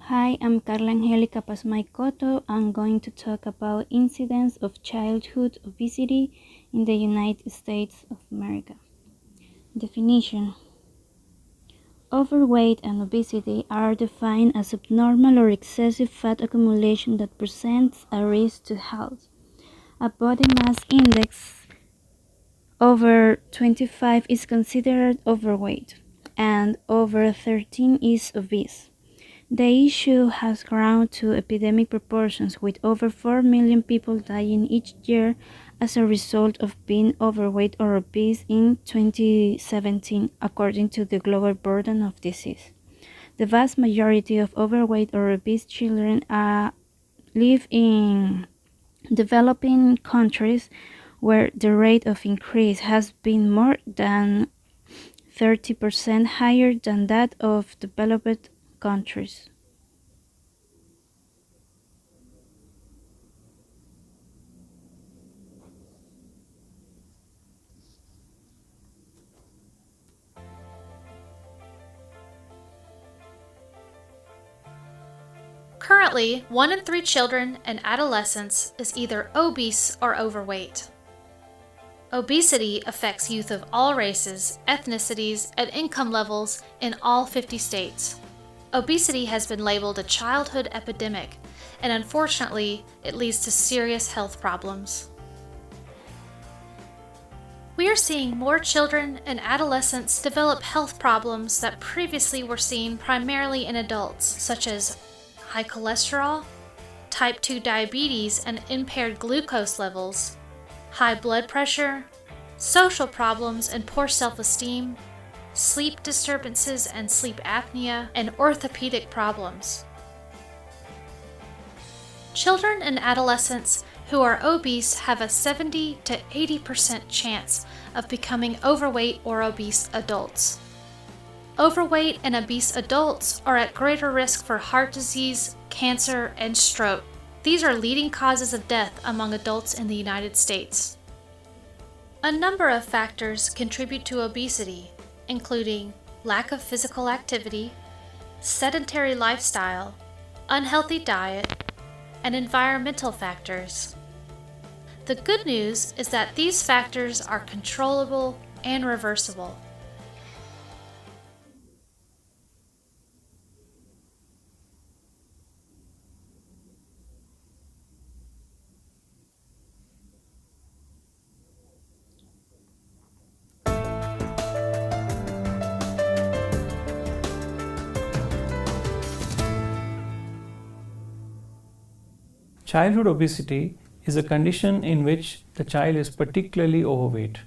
Hi, I'm Carla Angelica Pasmaicoto. I'm going to talk about incidence of childhood obesity in the United States of America. Definition: overweight and obesity are defined as abnormal or excessive fat accumulation that presents a risk to health. A body mass index over 25 is considered overweight, and over 13 is obese. The issue has grown to epidemic proportions, with over 4 million people dying each year as a result of being overweight or obese in 2017, according to the Global Burden of Disease. The vast majority of overweight or obese children live in developing countries where the rate of increase has been more than 30% higher than that of developed countries. Currently, 1 in 3 children and adolescents is either obese or overweight. Obesity affects youth of all races, ethnicities, and income levels in all 50 states. Obesity has been labeled a childhood epidemic, and unfortunately, it leads to serious health problems. We are seeing more children and adolescents develop health problems that previously were seen primarily in adults, such as high cholesterol, type 2 diabetes and impaired glucose levels, high blood pressure, social problems and poor self-esteem, sleep disturbances and sleep apnea, and orthopedic problems. Children and adolescents who are obese have a 70 to 80% chance of becoming overweight or obese adults. Overweight and obese adults are at greater risk for heart disease, cancer, and stroke. These are leading causes of death among adults in the United States. A number of factors contribute to obesity, including lack of physical activity, sedentary lifestyle, unhealthy diet, and environmental factors. The good news is that these factors are controllable and reversible. Childhood obesity is a condition in which the child is particularly overweight,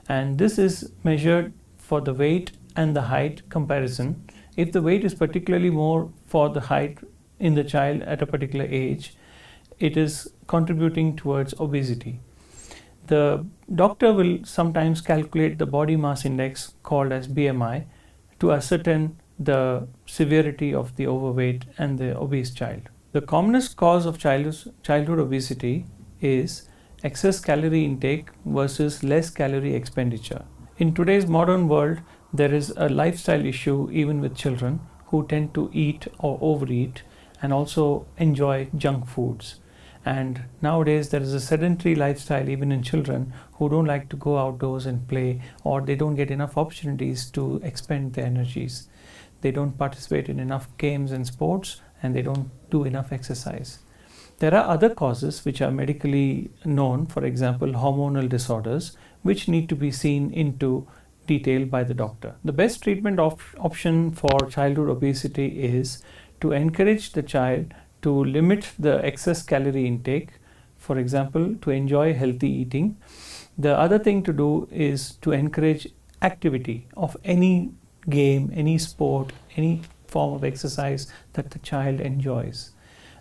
and this is measured for the weight and the height comparison. If the weight is particularly more for the height in the child at a particular age, it is contributing towards obesity. The doctor will sometimes calculate the body mass index, called as BMI, to ascertain the severity of the overweight and the obese child. The commonest cause of childhood obesity is excess calorie intake versus less calorie expenditure. In today's modern world, there is a lifestyle issue even with children who tend to eat or overeat and also enjoy junk foods. And nowadays there is a sedentary lifestyle even in children who don't like to go outdoors and play, or they don't get enough opportunities to expend their energies. They don't participate in enough games and sports, and they don't do enough exercise. There are other causes which are medically known, for example, hormonal disorders, which need to be seen into detail by the doctor. The best treatment option for childhood obesity is to encourage the child to limit the excess calorie intake, for example, to enjoy healthy eating. The other thing to do is to encourage activity of any game, any sport, any form of exercise that the child enjoys.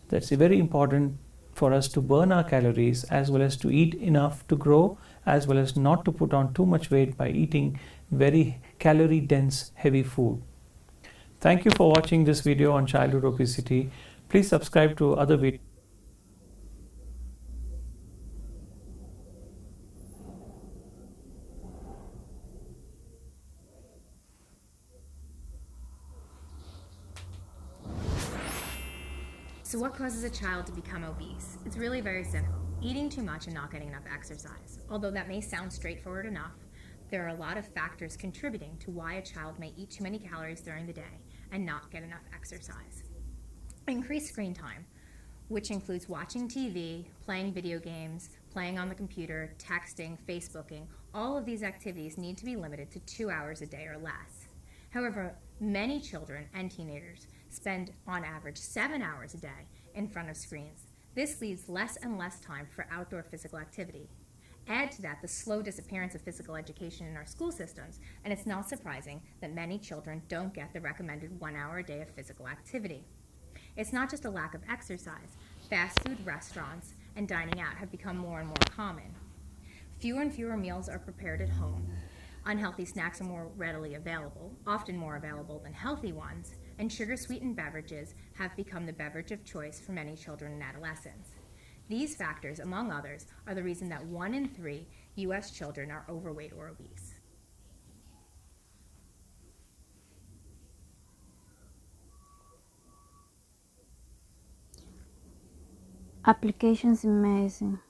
That's very important for us to burn our calories, as well as to eat enough to grow, as well as not to put on too much weight by eating very calorie dense heavy food. Thank you for watching this video on childhood obesity. Please subscribe to other videos. So what causes a child to become obese? It's really very simple. Eating too much and not getting enough exercise. Although that may sound straightforward enough, there are a lot of factors contributing to why a child may eat too many calories during the day and not get enough exercise. Increased screen time, which includes watching TV, playing video games, playing on the computer, texting, Facebooking. All of these activities need to be limited to 2 hours a day or less. However, many children and teenagers spend on average 7 hours a day in front of screens. This leaves less and less time for outdoor physical activity. Add to that the slow disappearance of physical education in our school systems, and it's not surprising that many children don't get the recommended 1 hour a day of physical activity. It's not just a lack of exercise. Fast food restaurants and dining out have become more and more common. Fewer and fewer meals are prepared at home. Unhealthy snacks are more readily available, often more available than healthy ones, and sugar-sweetened beverages have become the beverage of choice for many children and adolescents. These factors, among others, are the reason that 1 in 3 U.S. children are overweight or obese. Applications in medicine.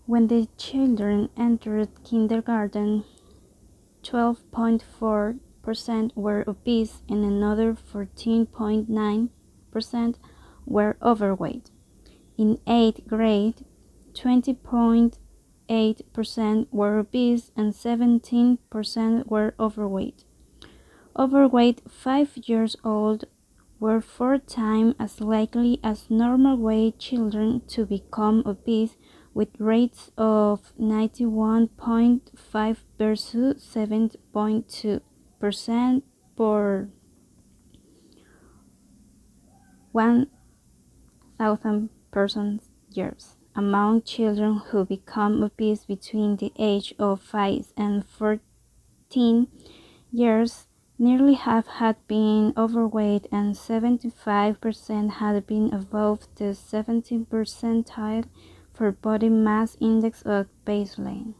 When the children entered kindergarten, 12.4% were obese and another 14.9% were overweight. In 8th grade, 20.8% were obese and 17% were overweight. Overweight 5 years old were 4 times as likely as normal weight children to become obese, with rates of 91.5 versus 7.2% per 1,000 person years. Among children who become obese between the age of 5 and 14 years, nearly half had been overweight and 75% had been above the 70th percentile for body mass index at baseline.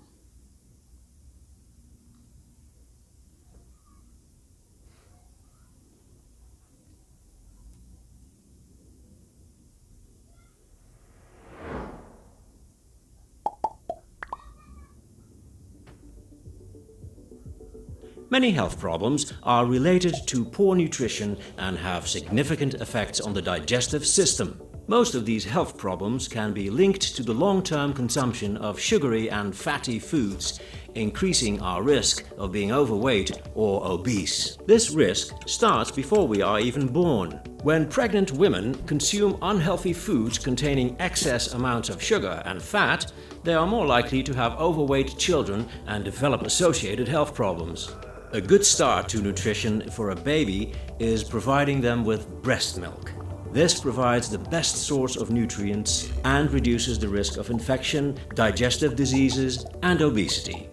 Many health problems are related to poor nutrition and have significant effects on the digestive system. Most of these health problems can be linked to the long-term consumption of sugary and fatty foods, increasing our risk of being overweight or obese. This risk starts before we are even born. When pregnant women consume unhealthy foods containing excess amounts of sugar and fat, they are more likely to have overweight children and develop associated health problems. A good start to nutrition for a baby is providing them with breast milk. This provides the best source of nutrients and reduces the risk of infection, digestive diseases, and obesity.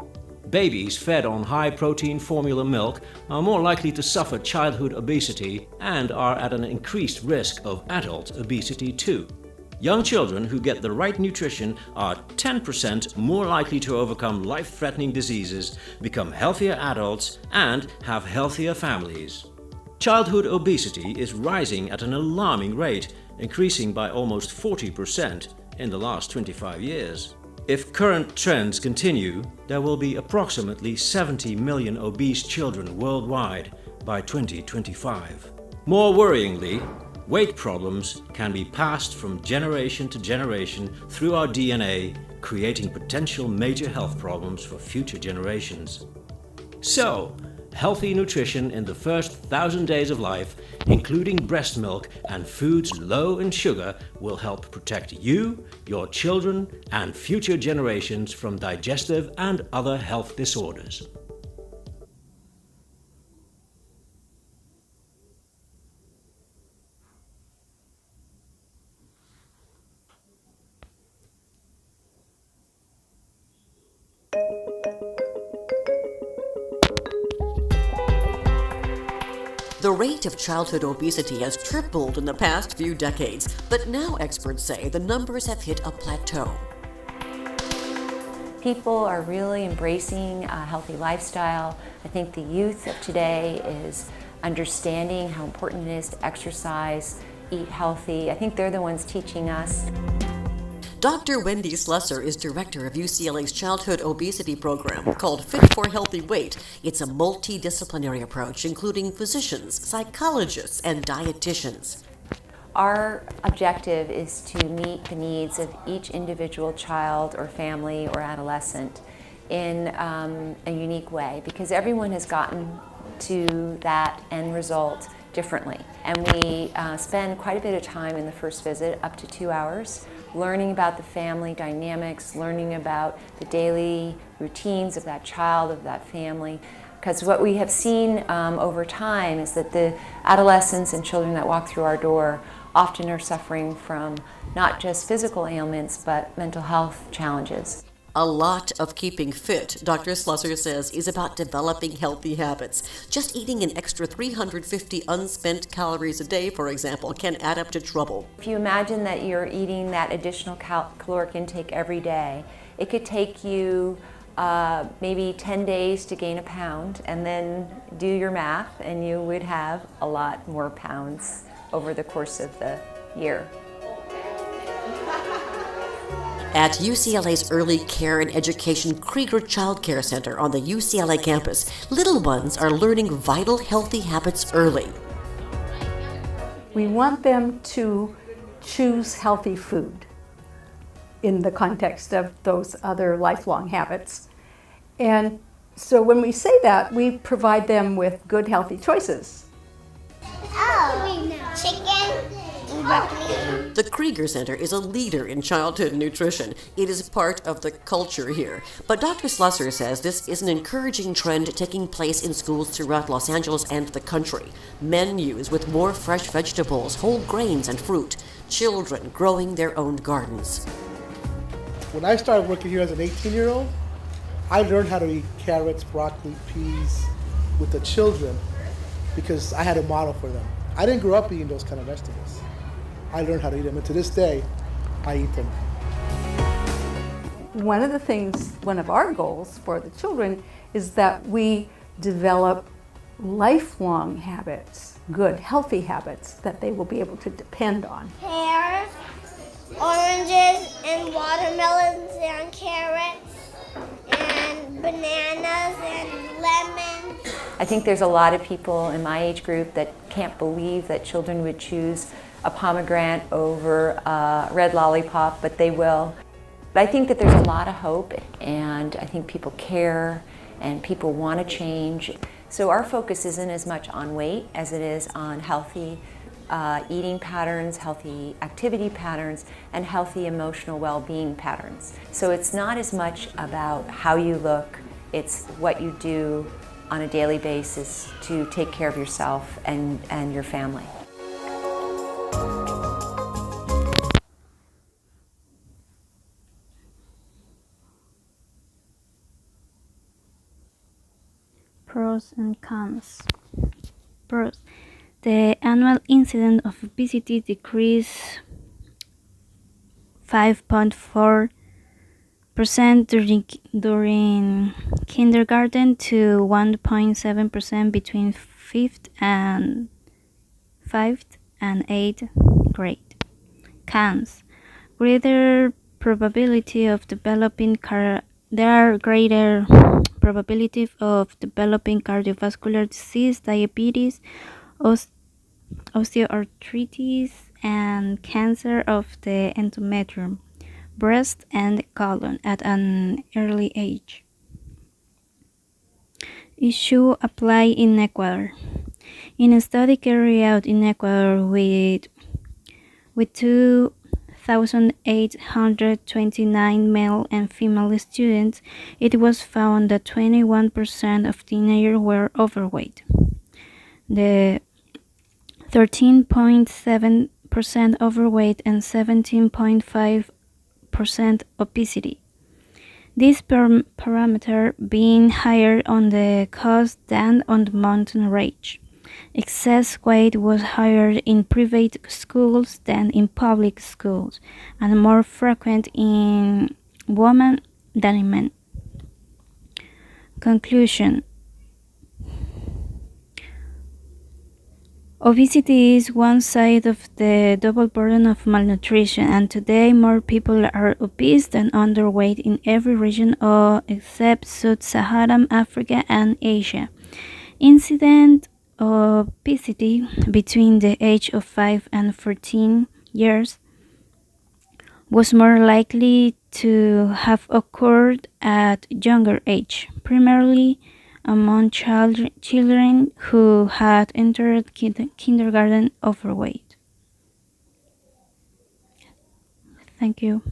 Babies fed on high-protein formula milk are more likely to suffer childhood obesity and are at an increased risk of adult obesity too. Young children who get the right nutrition are 10% more likely to overcome life-threatening diseases, become healthier adults, and have healthier families. Childhood obesity is rising at an alarming rate, increasing by almost 40% in the last 25 years. If current trends continue, there will be approximately 70 million obese children worldwide by 2025. More worryingly, weight problems can be passed from generation to generation through our DNA, creating potential major health problems for future generations. So, healthy nutrition in the first 1,000 days of life, including breast milk and foods low in sugar, will help protect you, your children, and future generations from digestive and other health disorders. The rate of childhood obesity has tripled in the past few decades, but now experts say the numbers have hit a plateau. People are really embracing a healthy lifestyle. I think the youth of today is understanding how important it is to exercise, eat healthy. I think they're the ones teaching us. Dr. Wendy Slusser is director of UCLA's childhood obesity program called Fit for Healthy Weight. It's a multidisciplinary approach including physicians, psychologists, and dietitians. Our objective is to meet the needs of each individual child or family or adolescent in a unique way, because everyone has gotten to that end result differently. And we spend quite a bit of time in the first visit, up to 2 hours, learning about the family dynamics, learning about the daily routines of that child, of that family. Because what we have seen over time is that the adolescents and children that walk through our door often are suffering from not just physical ailments, but mental health challenges. A lot of keeping fit, Dr. Slusser says, is about developing healthy habits. Just eating an extra 350 unspent calories a day, for example, can add up to trouble. If you imagine that you're eating that additional caloric intake every day, it could take you maybe 10 days to gain a pound, and then do your math, and you would have a lot more pounds over the course of the year. At UCLA's Early Care and Education Krieger Child Care Center on the UCLA campus, little ones are learning vital healthy habits early. We want them to choose healthy food in the context of those other lifelong habits. And so when we say that, we provide them with good healthy choices. Oh, chicken and broccoli. The Krieger Center is a leader in childhood nutrition. It is part of the culture here. But Dr. Slusser says this is an encouraging trend taking place in schools throughout Los Angeles and the country. Menus with more fresh vegetables, whole grains, and fruit. Children growing their own gardens. When I started working here as an 18-year-old, I learned how to eat carrots, broccoli, peas with the children because I had a model for them. I didn't grow up eating those kind of vegetables. I learned how to eat them, and to this day, I eat them. One of the things, one of our goals for the children is that we develop lifelong habits, good, healthy habits that they will be able to depend on. Pears, oranges, and watermelons, and carrots, and bananas, and lemons. I think there's a lot of people in my age group that can't believe that children would choose a pomegranate over a red lollipop, but they will. But I think that there's a lot of hope, and I think people care and people want to change. So our focus isn't as much on weight as it is on healthy eating patterns, healthy activity patterns, and healthy emotional well-being patterns. So it's not as much about how you look, it's what you do on a daily basis to take care of yourself and your family. Pros and cons. Pros. The annual incidence of obesity decreased 5.4% during kindergarten to 1.7% between 5th and 8th grade. Cons. Greater probability of developing there are greater probability of developing cardiovascular disease, diabetes, osteoarthritis, and cancer of the endometrium, breast, and colon at an early age. Issue apply in Ecuador. In a study carried out in Ecuador with 2,829 male and female students, it was found that 21% of teenagers were overweight. The 13.7% overweight and 17.5% obesity. This parameter being higher on the coast than on the mountain range. Excess weight was higher in private schools than in public schools, and more frequent in women than in men. Conclusion. Obesity is one side of the double burden of malnutrition, and today more people are obese than underweight in every region except Sub-Saharan Africa and Asia. Incident obesity between the age of 5 and 14 years was more likely to have occurred at younger age, primarily among children who had entered kindergarten overweight. Thank you.